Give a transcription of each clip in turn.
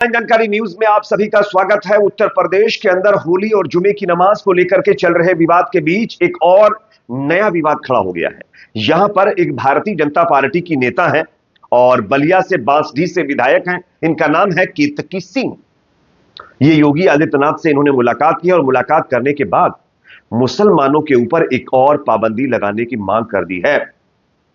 जानकारी न्यूज में आप सभी का स्वागत है। उत्तर प्रदेश के अंदर होली और जुमे की नमाज को लेकर के चल रहे विवाद के बीच एक और नया विवाद खड़ा हो गया है। यहां पर एक भारतीय जनता पार्टी की नेता है और बलिया से बांसडीह से विधायक हैं। इनका नाम है केतकी सिंह। ये योगी आदित्यनाथ से इन्होंने मुलाकात की और मुलाकात करने के बाद मुसलमानों के ऊपर एक और पाबंदी लगाने की मांग कर दी है।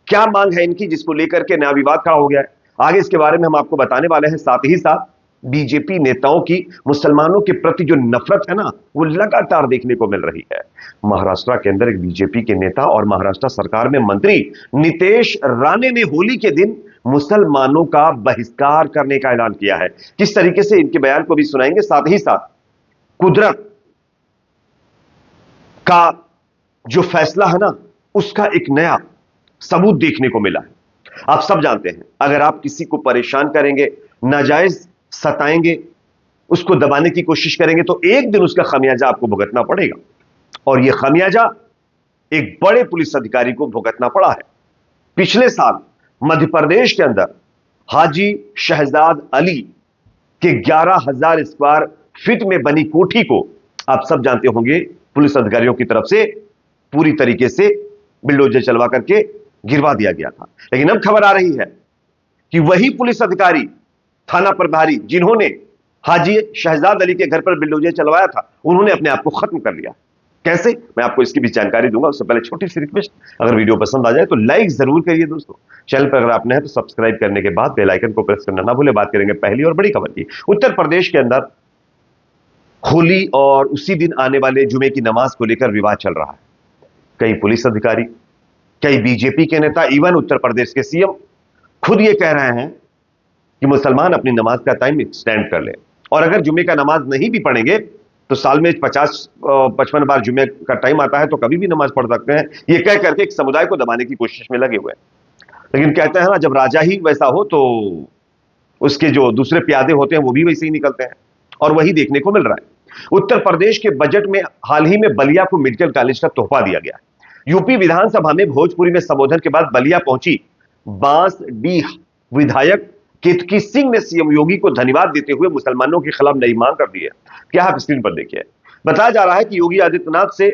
क्या मांग है इनकी, जिसको लेकर के नया विवाद खड़ा हो गया है? आगे इसके बारे में हम आपको बताने वाले हैं। साथ ही साथ बीजेपी नेताओं की मुसलमानों के प्रति जो नफरत है ना, वो लगातार देखने को मिल रही है। महाराष्ट्र के अंदर एक बीजेपी के नेता और महाराष्ट्र सरकार में मंत्री नितेश राणे ने होली के दिन मुसलमानों का बहिष्कार करने का ऐलान किया है। किस तरीके से, इनके बयान को भी सुनाएंगे। साथ ही साथ कुदरत का जो फैसला है ना, उसका एक नया सबूत देखने को मिला है। आप सब जानते हैं, अगर आप किसी को परेशान करेंगे, नाजायज सताएंगे, उसको दबाने की कोशिश करेंगे, तो एक दिन उसका खमियाजा आपको भुगतना पड़ेगा। और यह खमियाजा एक बड़े पुलिस अधिकारी को भुगतना पड़ा है। पिछले साल मध्य प्रदेश के अंदर हाजी शहजाद अली के 11,000 स्क्वायर फीट में बनी कोठी को आप सब जानते होंगे, पुलिस अधिकारियों की तरफ से पूरी तरीके से बिल्डोजर चलवा करके गिरवा दिया गया था। लेकिन अब खबर आ रही है कि वही पुलिस अधिकारी, थाना प्रभारी, जिन्होंने हाजी शहजाद अली के घर पर बिल्डोजर चलवाया था, उन्होंने अपने आप को खत्म कर लिया। कैसे, मैं आपको इसकी भी जानकारी दूंगा। उससे पहले छोटी सी रिक्वेस्ट, अगर वीडियो पसंद आ जाए तो लाइक जरूर करिए दोस्तों। चैनल पर अगर आप नए हैं तो सब्सक्राइब करने के बाद बेल आइकन को प्रेस करना ना भूले। बात करेंगे पहली और बड़ी खबर की। उत्तर प्रदेश के अंदर होली और उसी दिन आने वाले जुमे की नमाज को लेकर विवाद चल रहा है। कई पुलिस अधिकारी, कई बीजेपी के नेता, इवन उत्तर प्रदेश के सीएम खुद ये कह रहे हैं कि मुसलमान अपनी नमाज का टाइम एक्सटेंड कर ले, और अगर जुमे का नमाज नहीं भी पढ़ेंगे तो साल में 50-55 बार जुमे का टाइम आता है, तो कभी भी नमाज पढ़ सकते हैं। ये कह करके एक समुदाय को दबाने की कोशिश में लगे हुए हैं। लेकिन कहते हैं ना, जब राजा ही वैसा हो तो उसके जो दूसरे प्यादे होते हैं वो भी वैसे ही निकलते हैं, और वही देखने को मिल रहा है। उत्तर प्रदेश के बजट में हाल ही में बलिया को मेडिकल कॉलेज का तोहफा दिया गया है। यूपी विधानसभा में भोजपुरी में संबोधन के बाद बलिया पहुंची बांसडीह विधायक केतकी सिंह ने सीएम योगी को धन्यवाद देते हुए मुसलमानों के खिलाफ नई मांग कर दी है। क्या आप स्क्रीन पर देखिए। बताया जा रहा है कि योगी आदित्यनाथ से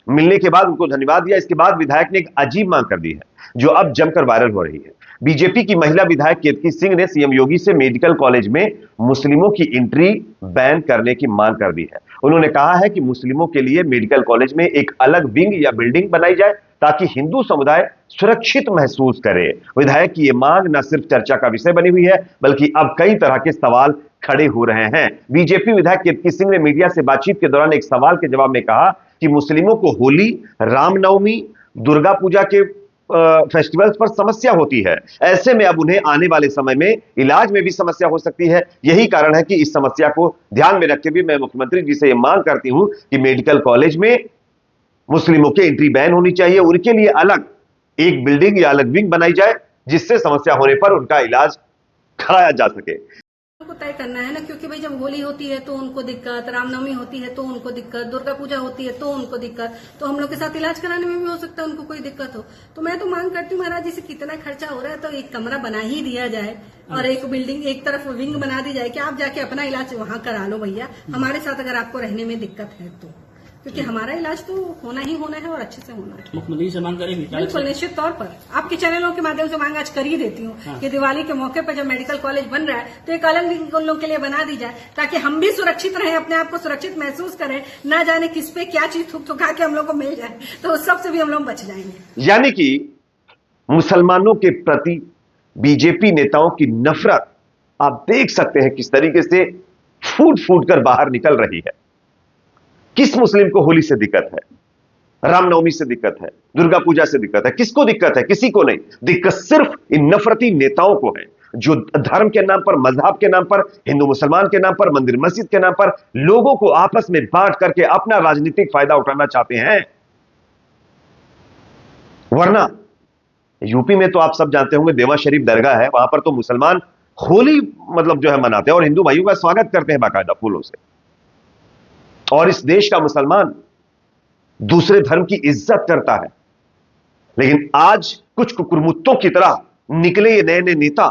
मिलने के बाद उनको धन्यवाद दिया। इसके बाद विधायक ने एक अजीब मांग कर दी है, जो अब जमकर वायरल हो रही है। बीजेपी की महिला विधायक केतकी सिंह ने सीएम योगी से मेडिकल कॉलेज में मुस्लिमों की एंट्री बैन करने की मांग कर दी है। उन्होंने कहा है कि मुस्लिमों के लिए मेडिकल कॉलेज में एक अलग विंग या बिल्डिंग बनाई जाए, ताकि हिंदू समुदाय सुरक्षित महसूस करे। विधायक की यह मांग न सिर्फ चर्चा का विषय बनी हुई है, बल्कि अब कई तरह के सवाल खड़े हो रहे हैं। बीजेपी विधायक केतकी सिंह ने मीडिया से बातचीत के दौरान एक सवाल के जवाब में कहा कि मुस्लिमों को होली, रामनवमी, दुर्गा पूजा के फेस्टिवल्स पर समस्या होती है। ऐसे में अब उन्हें आने वाले समय में इलाज में भी समस्या हो सकती है। यही कारण है कि इस समस्या को ध्यान में रखते हुए मैं मुख्यमंत्री जी से यह मांग करती हूं कि मेडिकल कॉलेज में मुस्लिमों की एंट्री बैन होनी चाहिए। उनके लिए अलग एक बिल्डिंग या अलग विंग बनाई जाए, जिससे समस्या होने पर उनका इलाज कराया जा सके। को तय करना है ना, क्योंकि भाई जब होली होती है तो उनको दिक्कत, रामनवमी होती है तो उनको दिक्कत, दुर्गा पूजा होती है तो उनको दिक्कत, तो हम लोग के साथ इलाज कराने में भी हो सकता है उनको कोई दिक्कत हो। तो मैं तो मांग करती हूँ महाराज जी से, कितना खर्चा हो रहा है तो एक कमरा बना ही दिया जाए और एक बिल्डिंग, एक तरफ विंग बना दी जाए कि आप जाके अपना इलाज वहां करा लो भैया, हमारे साथ अगर आपको रहने में दिक्कत है तो, क्योंकि हमारा इलाज तो होना ही होना है और अच्छे से होना है। मुख्यमंत्री से मांग करेंगे? बिल्कुल, निश्चित तौर पर आपके चैनलों के माध्यम से मांग आज कर ही देती हूँ। हाँ। कि दिवाली के मौके पर जब मेडिकल कॉलेज बन रहा है तो एक अलग विंग उन लोगों के लिए बना दी जाए, ताकि हम भी सुरक्षित रहें, अपने आप को सुरक्षित महसूस करें, ना जाने किस पे क्या चीज थुक थुका के हम लोग को मिल जाए, तो उस सब से भी हम लोग बच जाएंगे। यानी कि मुसलमानों के प्रति बीजेपी नेताओं की नफरत आप देख सकते हैं किस तरीके से फूट फूट कर बाहर निकल रही है। किस मुस्लिम को होली से दिक्कत है, रामनवमी से दिक्कत है, दुर्गा पूजा से दिक्कत है? किसको दिक्कत है? किसी को नहीं। दिक्कत सिर्फ इन नफरती नेताओं को है, जो धर्म के नाम पर, मजहब के नाम पर, हिंदू मुसलमान के नाम पर, मंदिर मस्जिद के नाम पर लोगों को आपस में बांट करके अपना राजनीतिक फायदा उठाना चाहते हैं। वरना यूपी में तो आप सब जानते होंगे, देवा शरीफ दरगाह है, वहां पर तो मुसलमान होली मतलब जो है मनाते हैं और हिंदू भाइयों का स्वागत करते हैं बाकायदा फूलों से। और इस देश का मुसलमान दूसरे धर्म की इज्जत करता है। लेकिन आज कुछ कुकुरमुत्तों की तरह निकले ये नए नए नेता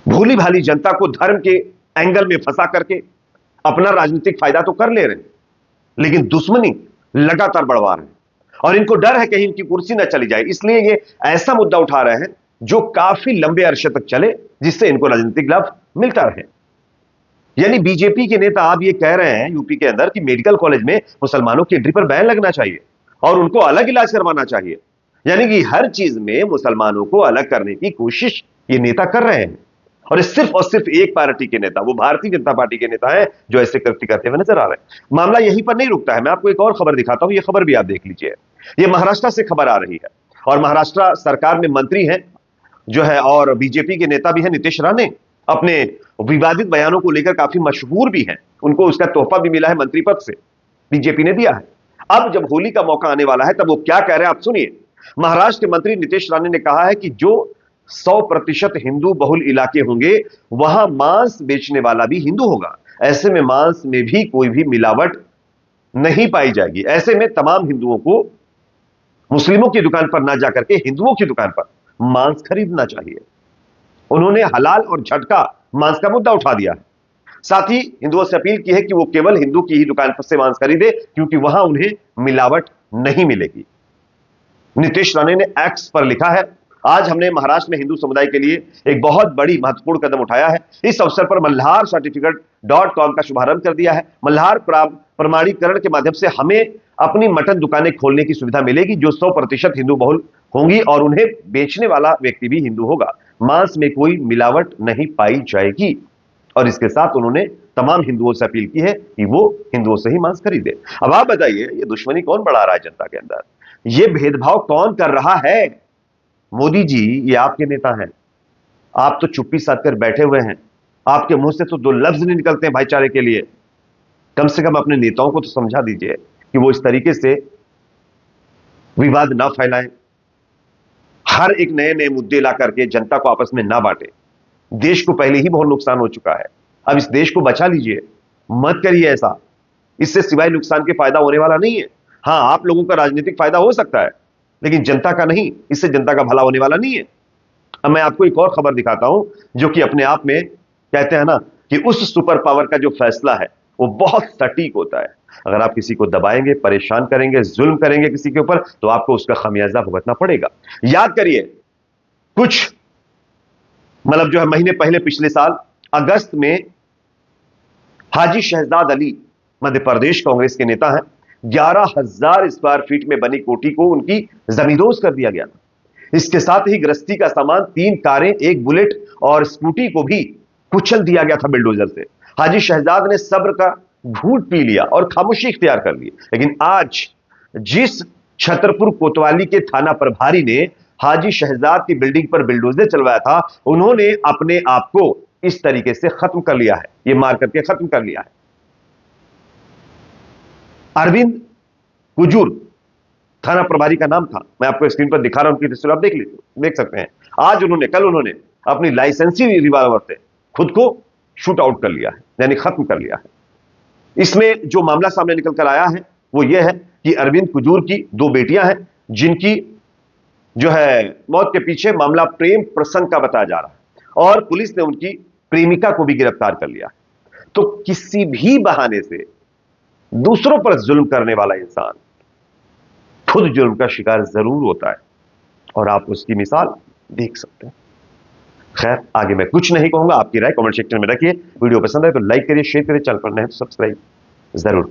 भोली भाली जनता को धर्म के एंगल में फंसा करके अपना राजनीतिक फायदा तो कर ले रहे हैं, लेकिन दुश्मनी लगातार बढ़वा रहे हैं और इनको डर है कहीं इनकी कुर्सी ना चली जाए, इसलिए ये ऐसा मुद्दा उठा रहे हैं जो काफी लंबे अरसे तक चले, जिससे इनको राजनीतिक लाभ मिलता रहे। यानी बीजेपी के नेता आप ये कह रहे हैं यूपी के अंदर कि मेडिकल कॉलेज में मुसलमानों की एंट्री पर बैन लगना चाहिए और उनको अलग इलाज करवाना चाहिए। यानी कि हर चीज में मुसलमानों को अलग करने की कोशिश ये नेता कर रहे हैं और सिर्फ एक पार्टी के नेता, वो भारतीय जनता पार्टी के नेता है जो ऐसे कृत्य करते हुए नजर आ रहे हैं। मामला यहीं पर नहीं रुकता है, मैं आपको एक और खबर दिखाता हूं, ये खबर भी आप देख लीजिए। ये महाराष्ट्र से खबर आ रही है और महाराष्ट्र सरकार में मंत्री हैं जो है और बीजेपी के नेता भी है नीतीश राणे, अपने विवादित बयानों को लेकर काफी मशहूर भी हैं। उनको उसका तोहफा भी मिला है मंत्री पद से, बीजेपी ने दिया है। अब जब होली का मौका आने वाला है तब वो क्या कह रहे हैं आप सुनिए। महाराष्ट्र के मंत्री नीतीश राणे ने कहा है कि जो 100% हिंदू बहुल इलाके होंगे वहां मांस बेचने वाला भी हिंदू होगा, ऐसे में मांस में भी कोई भी मिलावट नहीं पाई जाएगी। ऐसे में तमाम हिंदुओं को मुस्लिमों की दुकान पर ना जाकर के हिंदुओं की दुकान पर मांस खरीदना चाहिए। उन्होंने हलाल और झटका मांस का मुद्दा उठा दिया है। साथ ही हिंदुओं से अपील की है कि वो केवल हिंदू की ही दुकान पर से मांस खरीदे क्योंकि वहां उन्हें मिलावट नहीं मिलेगी। नीतीश राणे ने एक्स पर लिखा है, आज हमने महाराष्ट्र में हिंदू समुदाय के लिए एक बहुत बड़ी महत्वपूर्ण कदम उठाया है। इस अवसर पर मल्हार सर्टिफिकेट.com का शुभारंभ कर दिया है। मल्हार प्रमाणीकरण के माध्यम से हमें अपनी मटन दुकानें खोलने की सुविधा मिलेगी जो 100% हिंदू बहुल होंगी और उन्हें बेचने वाला व्यक्ति भी हिंदू होगा। मांस में कोई मिलावट नहीं पाई जाएगी और इसके साथ उन्होंने तमाम हिंदुओं से अपील की है कि वो हिंदुओं से ही मांस खरीदे। अब आप बताइए, ये दुश्मनी कौन बढ़ा रहा है जनता के अंदर? ये भेदभाव कौन कर रहा है? मोदी जी, ये आपके नेता हैं, आप तो चुप्पी साध कर बैठे हुए हैं। आपके मुंह से तो 2 लफ्ज नहीं निकलते हैं भाईचारे के लिए। कम से कम अपने नेताओं को तो समझा दीजिए कि वो इस तरीके से विवाद ना फैलाएं, हर एक नए नए मुद्दे ला करके जनता को आपस में ना बांटे। देश को पहले ही बहुत नुकसान हो चुका है, अब इस देश को बचा लीजिए, मत करिए ऐसा। इससे सिवाय नुकसान के फायदा होने वाला नहीं है। हां, आप लोगों का राजनीतिक फायदा हो सकता है लेकिन जनता का नहीं, इससे जनता का भला होने वाला नहीं है। अब मैं आपको एक और खबर दिखाता हूं जो कि अपने आप में कहते हैं ना कि उस सुपर पावर का जो फैसला है वो बहुत सटीक होता है। अगर आप किसी को दबाएंगे, परेशान करेंगे, जुल्म करेंगे किसी के ऊपर तो आपको उसका खमियाजा भुगतना पड़ेगा। याद करिए, कुछ मतलब जो है महीने पहले पिछले साल अगस्त में हाजी शहजाद अली, मध्य प्रदेश कांग्रेस के नेता हैं, 11,000 स्क्वायर फीट में बनी कोठी को उनकी जमींदोज कर दिया गया था। इसके साथ ही गृहस्थी का सामान, 3 कारें, 1 बुलेट और स्कूटी को भी कुचल दिया गया था बिल्डोजर से। हाजी शहजाद ने सब्र का घूंट पी लिया और खामोशी इख्तियार कर ली। लेकिन आज जिस छतरपुर कोतवाली के थाना प्रभारी ने हाजी शहजाद की बिल्डिंग पर बिल्डोजर चलवाया था, उन्होंने अपने आप को इस तरीके से खत्म कर लिया है, ये मार करके खत्म कर लिया है। अरविंद कुजूर थाना प्रभारी का नाम था, मैं आपको स्क्रीन पर दिखा रहा हूं, उनकी तस्वीर आप देख सकते हैं। आज उन्होंने, कल उन्होंने अपनी लाइसेंसी रिवॉल्वर से खुद को शूट आउट कर लिया है, यानी खत्म कर लिया है। इसमें जो मामला सामने निकल कर आया है वो यह है कि अरविंद कुजूर की 2 बेटियां हैं जिनकी जो है मौत के पीछे मामला प्रेम प्रसंग का बताया जा रहा है और पुलिस ने उनकी प्रेमिका को भी गिरफ्तार कर लिया। तो किसी भी बहाने से दूसरों पर जुल्म करने वाला इंसान खुद जुल्म का शिकार जरूर होता है और आप उसकी मिसाल देख सकते हैं। खैर, आगे मैं कुछ नहीं कहूंगा, आपकी राय कमेंट सेक्शन में रखिए। वीडियो पसंद है तो लाइक करिए, शेयर करिए, चैनल पर नए तो सब्सक्राइब जरूर करिए।